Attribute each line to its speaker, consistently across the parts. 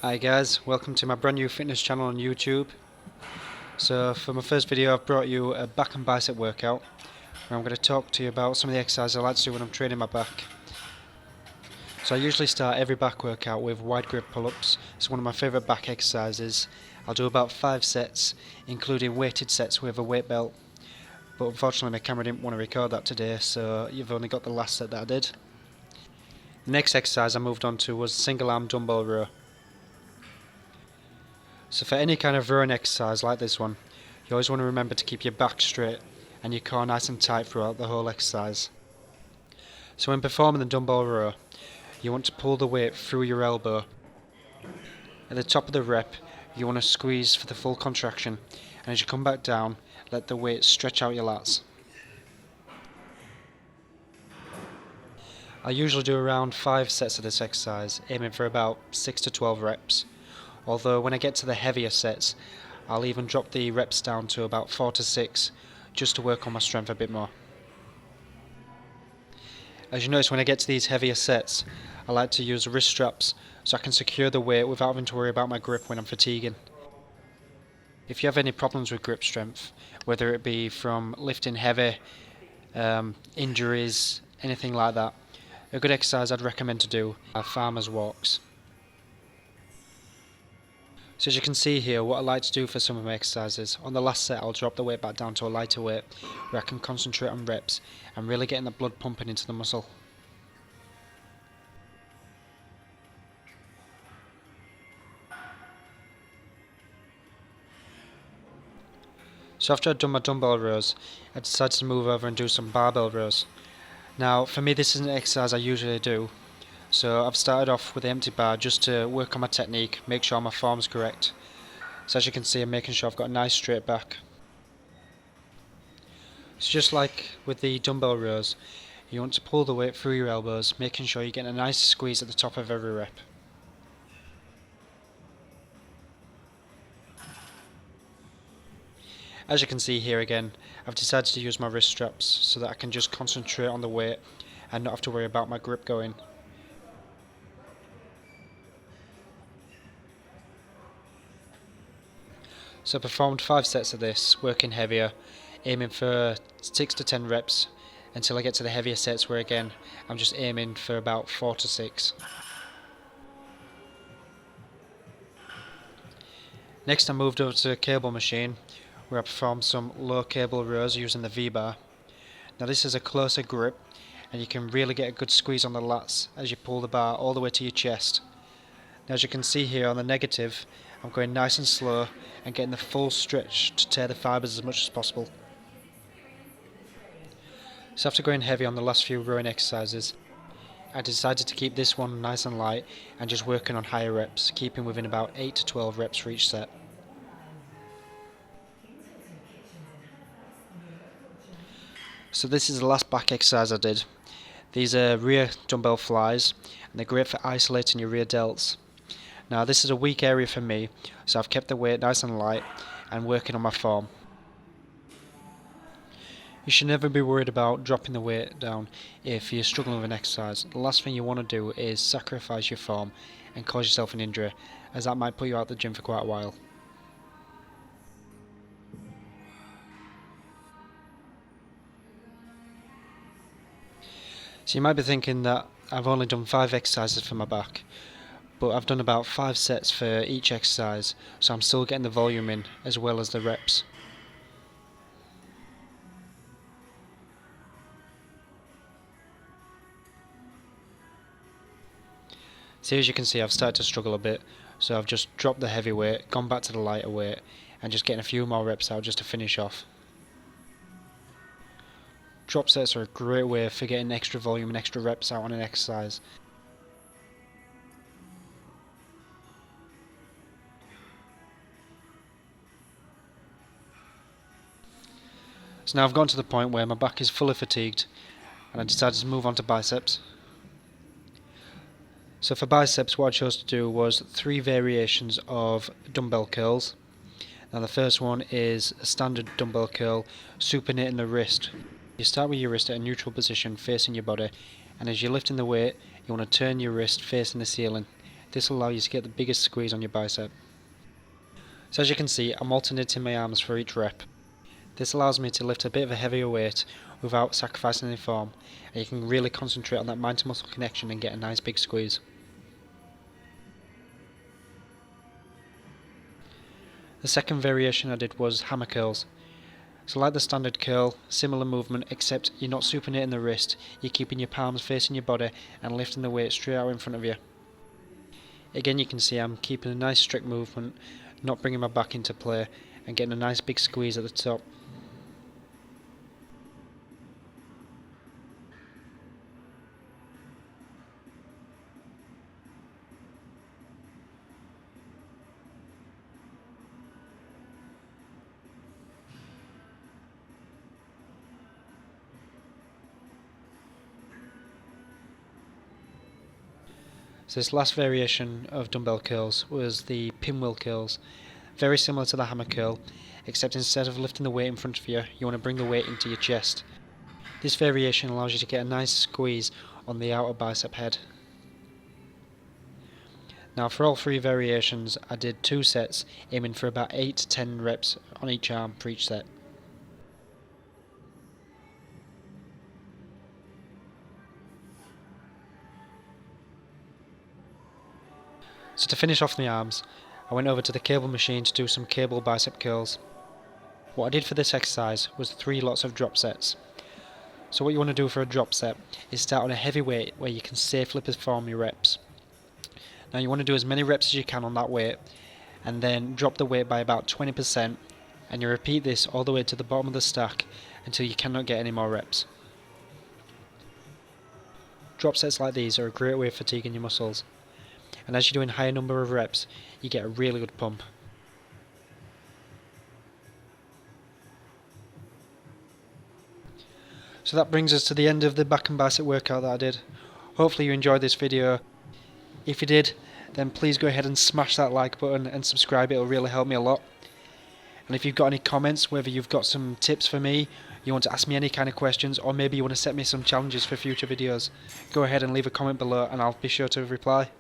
Speaker 1: Hi guys, welcome to my brand new fitness channel on YouTube. So for my first video I've brought you a back and bicep workout where I'm going to talk to you about some of the exercises I like to do when I'm training my back. So I usually start every back workout with wide grip pull-ups. It's one of my favourite back exercises. I'll do about 5 sets, including weighted sets with a weight belt. But unfortunately my camera didn't want to record that today, so you've only got the last set that I did. The next exercise I moved on to was single arm dumbbell row. So for any kind of rowing exercise like this one, you always want to remember to keep your back straight and your core nice and tight throughout the whole exercise. So when performing the dumbbell row, you want to pull the weight through your elbow. At the top of the rep, you want to squeeze for the full contraction, and as you come back down, let the weight stretch out your lats. I usually do around 5 sets of this exercise, aiming for about 6 to 12 reps. Although when I get to the heavier sets, I'll even drop the reps down to about 4 to 6, just to work on my strength a bit more. As you notice, when I get to these heavier sets, I like to use wrist straps so I can secure the weight without having to worry about my grip when I'm fatiguing. If you have any problems with grip strength, whether it be from lifting heavy, injuries, anything like that, a good exercise I'd recommend to do are farmer's walks. So as you can see here, what I like to do for some of my exercises, on the last set I'll drop the weight back down to a lighter weight where I can concentrate on reps and really getting the blood pumping into the muscle. So after I'd done my dumbbell rows, I decided to move over and do some barbell rows. Now for me this is an exercise I usually do, so I've started off with the empty bar just to work on my technique, make sure my form's correct. So as you can see, I'm making sure I've got a nice straight back. So just like with the dumbbell rows, you want to pull the weight through your elbows, making sure you're getting a nice squeeze at the top of every rep. As you can see here again, I've decided to use my wrist straps so that I can just concentrate on the weight and not have to worry about my grip going. So I performed 5 sets of this, working heavier, aiming for 6 to 10 reps until I get to the heavier sets where again I'm just aiming for about 4 to 6. Next I moved over to a cable machine where I performed some low cable rows using the V-bar. Now this is a closer grip and you can really get a good squeeze on the lats as you pull the bar all the way to your chest. Now as you can see here on the negative, I'm going nice and slow and getting the full stretch to tear the fibres as much as possible. So after going heavy on the last few rowing exercises, I decided to keep this one nice and light and just working on higher reps, keeping within about 8 to 12 reps for each set. So this is the last back exercise I did. These are rear dumbbell flies and they're great for isolating your rear delts. Now this is a weak area for me, so I've kept the weight nice and light and working on my form. You should never be worried about dropping the weight down if you're struggling with an exercise. The last thing you want to do is sacrifice your form and cause yourself an injury, as that might put you out the gym for quite a while. So you might be thinking that I've only done 5 exercises for my back, but I've done about 5 sets for each exercise, so I'm still getting the volume in as well as the reps. So as you can see, I've started to struggle a bit, so I've just dropped the heavy weight, gone back to the lighter weight, and just getting a few more reps out just to finish off. Drop sets are a great way for getting extra volume and extra reps out on an exercise. So now I've gotten to the point where my back is fully fatigued and I decided to move on to biceps. So for biceps, what I chose to do was 3 variations of dumbbell curls. Now the first one is a standard dumbbell curl, supinating the wrist. You start with your wrist at a neutral position facing your body, and as you're lifting the weight, you want to turn your wrist facing the ceiling, This will allow you to get the biggest squeeze on your bicep. So as you can see, I'm alternating my arms for each rep. This allows me to lift a bit of a heavier weight without sacrificing any form, and you can really concentrate on that mind to muscle connection and get a nice big squeeze. The second variation I did was hammer curls. So like the standard curl, similar movement, except you're not supinating the wrist, you're keeping your palms facing your body and lifting the weight straight out in front of you. Again, you can see I'm keeping a nice strict movement, not bringing my back into play, and getting a nice big squeeze at the top. So this last variation of dumbbell curls was the pinwheel curls. Very similar to the hammer curl, except instead of lifting the weight in front of you, you want to bring the weight into your chest. This variation allows you to get a nice squeeze on the outer bicep head. Now for all three variations I did 2 sets, aiming for about 8 to 10 reps on each arm for each set. So to finish off my arms, I went over to the cable machine to do some cable bicep curls. What I did for this exercise was 3 lots of drop sets. So what you want to do for a drop set is start on a heavy weight where you can safely perform your reps. Now you want to do as many reps as you can on that weight, and then drop the weight by about 20%, and you repeat this all the way to the bottom of the stack until you cannot get any more reps. Drop sets like these are a great way of fatiguing your muscles, and as you're doing a higher number of reps, you get a really good pump. So that brings us to the end of the back and bicep workout that I did. Hopefully you enjoyed this video. If you did, then please go ahead and smash that like button and subscribe, it'll really help me a lot. And if you've got any comments, whether you've got some tips for me, you want to ask me any kind of questions, or maybe you want to set me some challenges for future videos, go ahead and leave a comment below and I'll be sure to reply.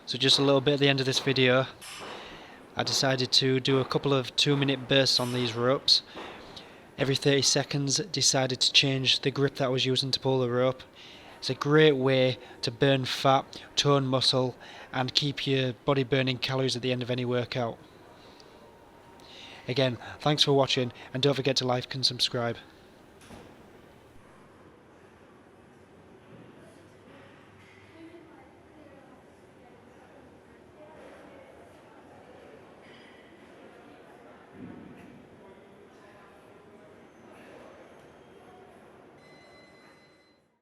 Speaker 1: So just a little bit at the end of this video, I decided to do a couple of 2-minute bursts on these ropes. Every 30 seconds decided to change the grip that I was using to pull the rope. It's a great way to burn fat, tone muscle and keep your body burning calories at the end of any workout. Again, thanks for watching and don't forget to like and subscribe.